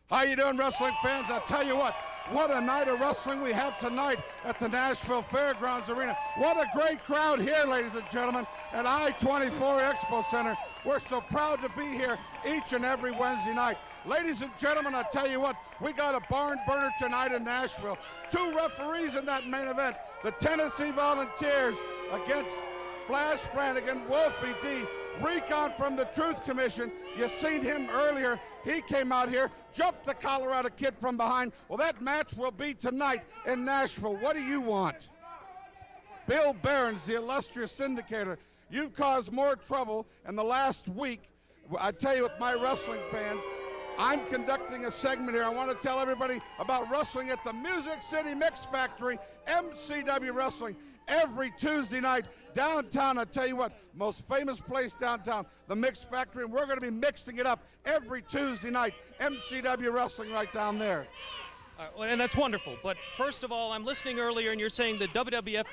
How you doing, wrestling fans? I tell you what a night of wrestling we have tonight at the Nashville Fairgrounds Arena. What a great crowd here, ladies and gentlemen, at I-24 Expo Center. We're so proud to be here each and every Wednesday night. Ladies and gentlemen, I tell you what, we got a barn burner tonight in Nashville. 2 referees in that main event. The Tennessee Volunteers against Flash Flanagan, Wolfie D, Recon from the Truth Commission. You seen him earlier. He came out here, jumped the Colorado kid from behind. Well, that match will be tonight in Nashville. What do you want? Bill Behrens, the illustrious syndicator, you've caused more trouble in the last week. I tell you, with my wrestling fans, I'm conducting a segment here. I want to tell everybody about wrestling at the Music City Mix Factory, MCW Wrestling, every Tuesday night downtown. I tell you what, most famous place downtown, the Mix Factory, and we're going to be mixing it up every Tuesday night. MCW Wrestling right down there. Well, and that's wonderful. But first of all, I'm listening earlier, and you're saying the WWF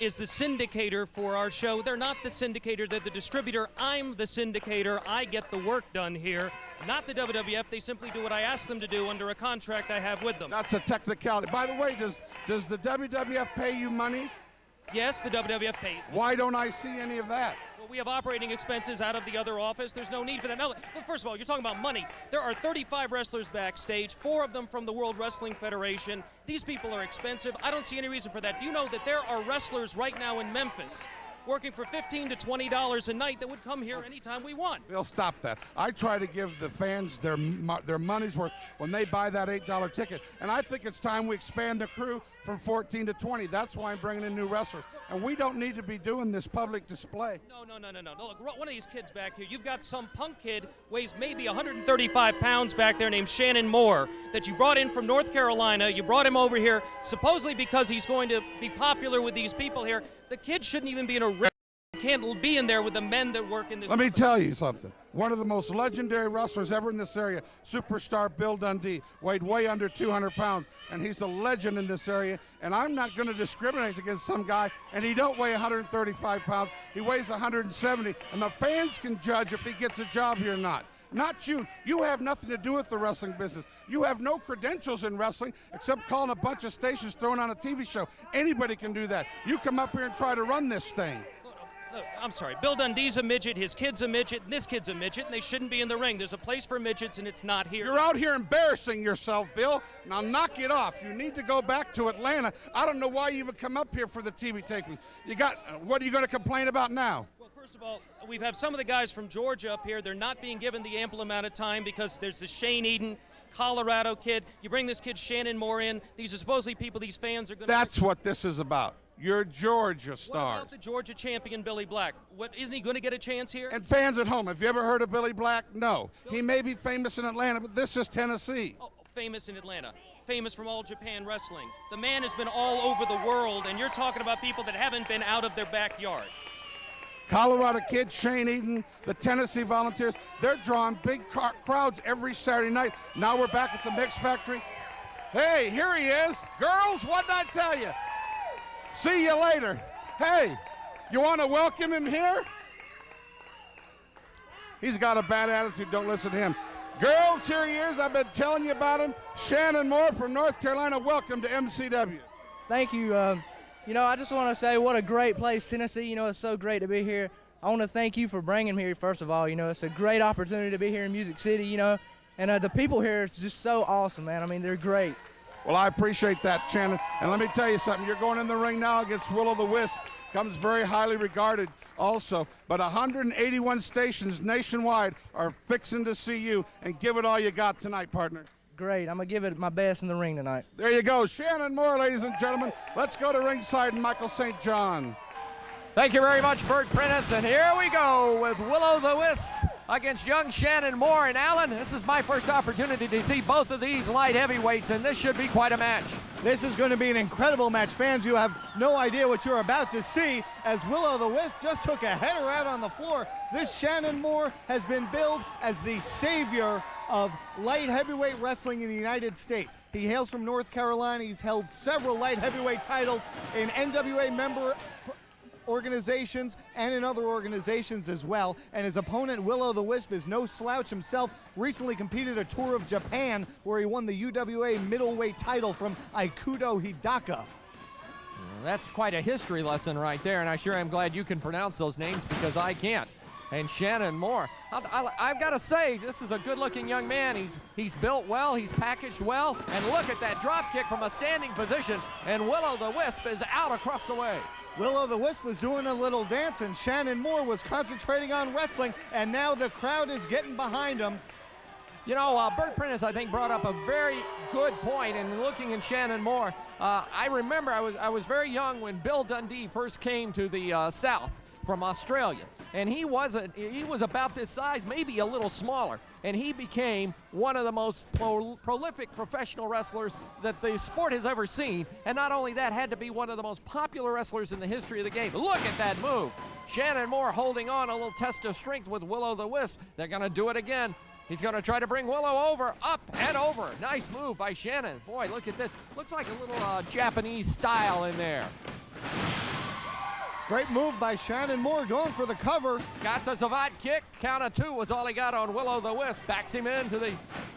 is the syndicator for our show. They're not the syndicator, they're the distributor. I'm the syndicator. I get the work done here, not the WWF. They simply do what I ask them to do under a contract I have with them. That's a technicality. By the way, does the WWF pay you money? Yes, the WWF pays me. Why don't I see any of that? Well, we have operating expenses out of the other office. There's no need for that. Now, look, first of all, you're talking about money. There are 35 wrestlers backstage, 4 of them from the World Wrestling Federation. These people are expensive. I don't see any reason for that. Do you know that there are wrestlers right now in Memphis working for $15 to $20 a night that would come here anytime we want? They'll stop that. I try to give the fans their money's worth when they buy that $8 ticket. And I think it's time we expand the crew from 14 to 20. That's why I'm bringing in new wrestlers. And we don't need to be doing this public display. No. Look, one of these kids back here, you've got some punk kid, weighs maybe 135 pounds back there named Shannon Moore that you brought in from North Carolina. You brought him over here supposedly because he's going to be popular with these people here. The kid shouldn't even be in a ring. Can't be in there with the men that work in this. Let me tell you something. One of the most legendary wrestlers ever in this area, superstar Bill Dundee, weighed way under 200 pounds, and he's a legend in this area. And I'm not going to discriminate against some guy, and he don't weigh 135 pounds. He weighs 170, and the fans can judge if he gets a job here or not. Not you. You have nothing to do with the wrestling business. You have no credentials in wrestling except calling a bunch of stations, throwing on a TV show. Anybody can do that. You come up here and try to run this thing. Look, I'm sorry. Bill Dundee's a midget, his kid's a midget, and this kid's a midget, and they shouldn't be in the ring. There's a place for midgets, and it's not here. You're out here embarrassing yourself, Bill. Now knock it off. You need to go back to Atlanta. I don't know why you even come up here for the TV tapings. What are you going to complain about now? Well, first of all, we've had some of the guys from Georgia up here. They're not being given the ample amount of time because there's the Shane Eden, Colorado kid. You bring this kid Shannon Moore in. These are supposedly people these fans are going to... That's what this is about. You're Georgia stars. What about the Georgia champion, Billy Black? Isn't he going to get a chance here? And fans at home, have you ever heard of Billy Black? No. He may be famous in Atlanta, but this is Tennessee. Oh, famous in Atlanta. Famous from All Japan Wrestling. The man has been all over the world, and you're talking about people that haven't been out of their backyard. Colorado kid, Shane Eden, the Tennessee Volunteers, they're drawing big crowds every Saturday night. Now we're back at the Mix Factory. Hey, here he is. Girls, what did I tell you? See you later. Hey, you want to welcome him here? He's got a bad attitude. Don't listen to him. Girls, here he is. I've been telling you about him. Shannon Moore from North Carolina. Welcome to MCW. Thank you. I just want to say what a great place, Tennessee. It's so great to be here. I want to thank you for bringing me here, first of all. It's a great opportunity to be here in Music City, and the people here is just so awesome, man. I mean, they're great. Well, I appreciate that, Shannon. And let me tell you something. You're going in the ring now against Willow The Wisp. Comes very highly regarded also. But 181 stations nationwide are fixing to see you, and give it all you got tonight, partner. Great. I'm going to give it my best in the ring tonight. There you go. Shannon Moore, ladies and gentlemen. Let's go to ringside and Michael St. John. Thank you very much, Bert, Prentice. And here we go with Willow the Wisp against young Shannon Moore. And Alan, this is my first opportunity to see both of these light heavyweights, and this should be quite a match. This is going to be an incredible match. Fans, you have no idea what you're about to see as Willow the Wisp just took a header out on the floor. This Shannon Moore has been billed as the savior of light heavyweight wrestling in the United States. He hails from North Carolina. He's held several light heavyweight titles in NWA member organizations and in other organizations as well. And his opponent, Willow the Wisp, is no slouch himself. Recently competed a tour of Japan where he won the UWA middleweight title from Aikudo Hidaka. That's quite a history lesson right there, and I sure am glad you can pronounce those names because I can't. And Shannon Moore, I've got to say, this is a good-looking young man. He's built well, he's packaged well, and look at that drop kick from a standing position, and Willow the Wisp is out across the way. Willow the Wisp was doing a little dance, and Shannon Moore was concentrating on wrestling, and now the crowd is getting behind him. You know, Bert Prentice, I think, brought up a very good point, and looking at Shannon Moore, I remember I was very young when Bill Dundee first came to the South from Australia, and he was about this size, maybe a little smaller, and he became one of the most prolific professional wrestlers that the sport has ever seen, and not only that, had to be one of the most popular wrestlers in the history of the game. Look at that move. Shannon Moore holding on, a little test of strength with Willow the Wisp. They're going to do it again. He's going to try to bring Willow over, up and over. Nice move by Shannon. Boy, look at this. Looks like a little Japanese style in there. Great move by Shannon Moore, going for the cover. Got the savate kick. Count of two was all he got on Willow the Wisp. Backs him into the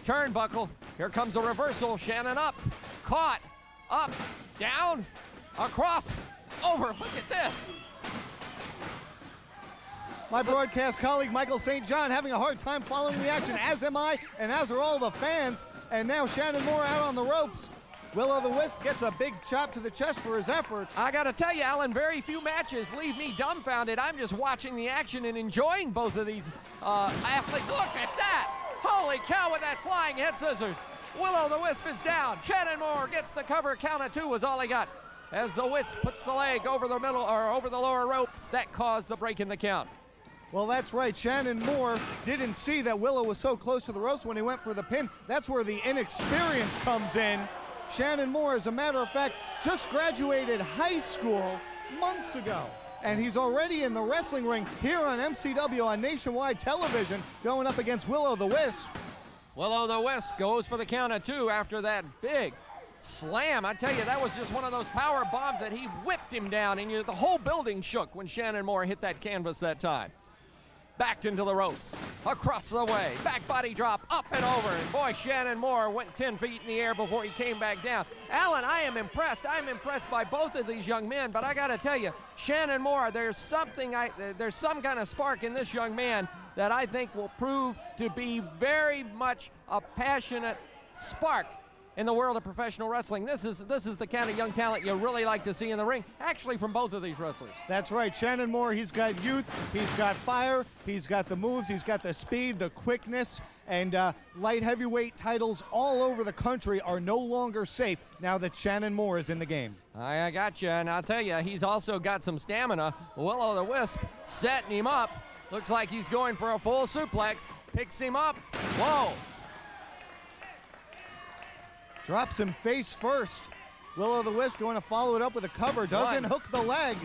turnbuckle. Here comes a reversal. Shannon up, caught, up, down, across, over. Look at this. My broadcast colleague Michael St. John having a hard time following the action, as am I, and as are all the fans. And now Shannon Moore out on the ropes. Willow the Wisp gets a big chop to the chest for his efforts. I got to tell you, Alan, very few matches leave me dumbfounded. I'm just watching the action and enjoying both of these athletes. Look at that! Holy cow with that flying head scissors. Willow the Wisp is down. Shannon Moore gets the cover. Count of two was all he got. As the Wisp puts the leg over the middle or over the lower ropes, that caused the break in the count. Well, that's right. Shannon Moore didn't see that Willow was so close to the ropes when he went for the pin. That's where the inexperience comes in. Shannon Moore, as a matter of fact, just graduated high school months ago. And he's already in the wrestling ring here on MCW on nationwide television, going up against Willow the Wisp. Willow the Wisp goes for the count of two after that big slam. I tell you, that was just one of those power bombs that he whipped him down, and the whole building shook when Shannon Moore hit that canvas that time. Back into the ropes, across the way, back body drop, up and over, and boy, Shannon Moore went 10 feet in the air before he came back down. Alan, I am impressed. I'm impressed by both of these young men, but I gotta tell you, Shannon Moore, there's some kind of spark in this young man that I think will prove to be very much a passionate spark in the world of professional wrestling. This is the kind of young talent you really like to see in the ring, actually from both of these wrestlers. That's right, Shannon Moore, he's got youth, he's got fire, he's got the moves, he's got the speed, the quickness, and light heavyweight titles all over the country are no longer safe now that Shannon Moore is in the game. I got you, and I'll tell you, he's also got some stamina. Willow the Wisp setting him up. Looks like he's going for a full suplex, picks him up, whoa. Drops him face first. Willow the Wisp going to follow it up with a cover. Doesn't hook the leg.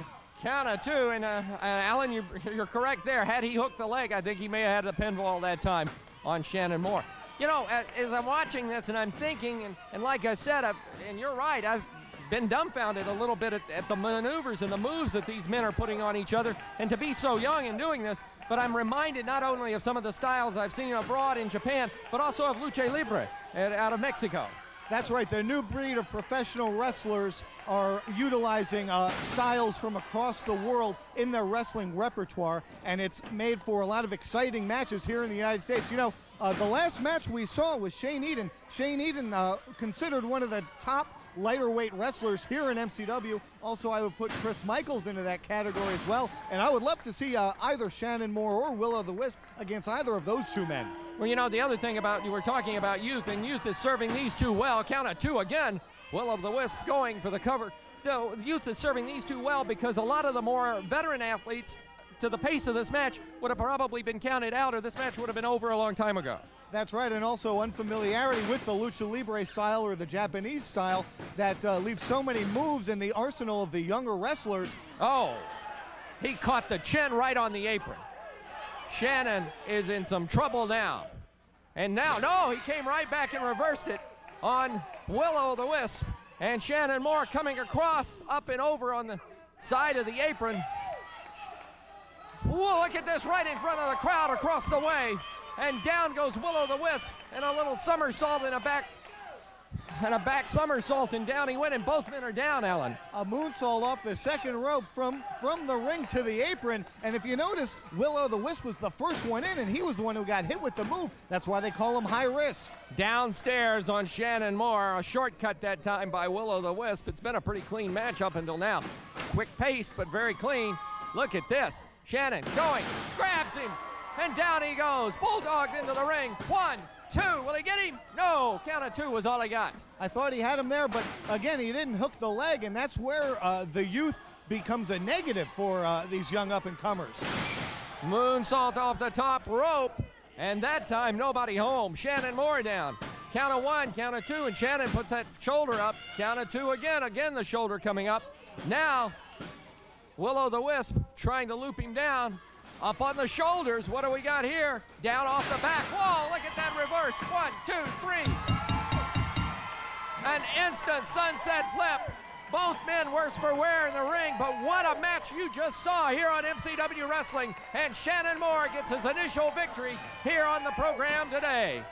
Count of two, and Alan, you're correct there. Had he hooked the leg, I think he may have had a pinfall that time on Shannon Moore. You know, as I'm watching this and I'm thinking, and like I said, and you're right, I've been dumbfounded a little bit at the maneuvers and the moves that these men are putting on each other, and to be so young and doing this. But I'm reminded not only of some of the styles I've seen abroad in Japan, but also of lucha libre out of Mexico. That's right, the new breed of professional wrestlers are utilizing styles from across the world in their wrestling repertoire, and it's made for a lot of exciting matches here in the United States. You know, the last match we saw was Shane Eden. Shane Eden, considered one of the top lighter weight wrestlers here in MCW. Also, I would put Chris Michaels into that category as well, and I would love to see either Shannon Moore or Willow the Wisp against either of those two men. Well, you know, the other thing about, you were talking about youth, and youth is serving these two well. Count of two again. Willow the Wisp going for the cover. The youth is serving these two well because a lot of the more veteran athletes, to the pace of this match, would have probably been counted out, or this match would have been over a long time ago. That's right, and also unfamiliarity with the lucha libre style or the Japanese style that leaves so many moves in the arsenal of the younger wrestlers. Oh, he caught the chin right on the apron. Shannon is in some trouble now. And now, no, he came right back and reversed it on Willow the Wisp. And Shannon Moore coming across, up and over on the side of the apron. Whoa, look at this right in front of the crowd across the way. And down goes Willow the Wisp, and a little somersault and a back somersault, and down he went, and both men are down, Alan. A moonsault off the second rope from the ring to the apron. And if you notice, Willow the Wisp was the first one in, and he was the one who got hit with the move. That's why they call him high risk. Downstairs on Shannon Moore, a shortcut that time by Willow the Wisp. It's been a pretty clean match up until now. Quick paced, but very clean. Look at this. Shannon going, grabs him, and down he goes. Bulldogged into the ring. 1, 2, will he get him? No, count of 2 was all he got. I thought he had him there, but again, he didn't hook the leg, and that's where the youth becomes a negative for these young up-and-comers. Moonsault off the top rope, and that time nobody home. Shannon Moore down. Count of 1, count of 2, and Shannon puts that shoulder up. Count of 2 again. Again the shoulder coming up. Now, Willow the Wisp trying to loop him down. Up on the shoulders. What do we got here? Down off the back. Whoa, look at that reverse. 1, 2, 3. An instant sunset flip. Both men worse for wear in the ring, but what a match you just saw here on MCW Wrestling. And Shannon Moore gets his initial victory here on the program today.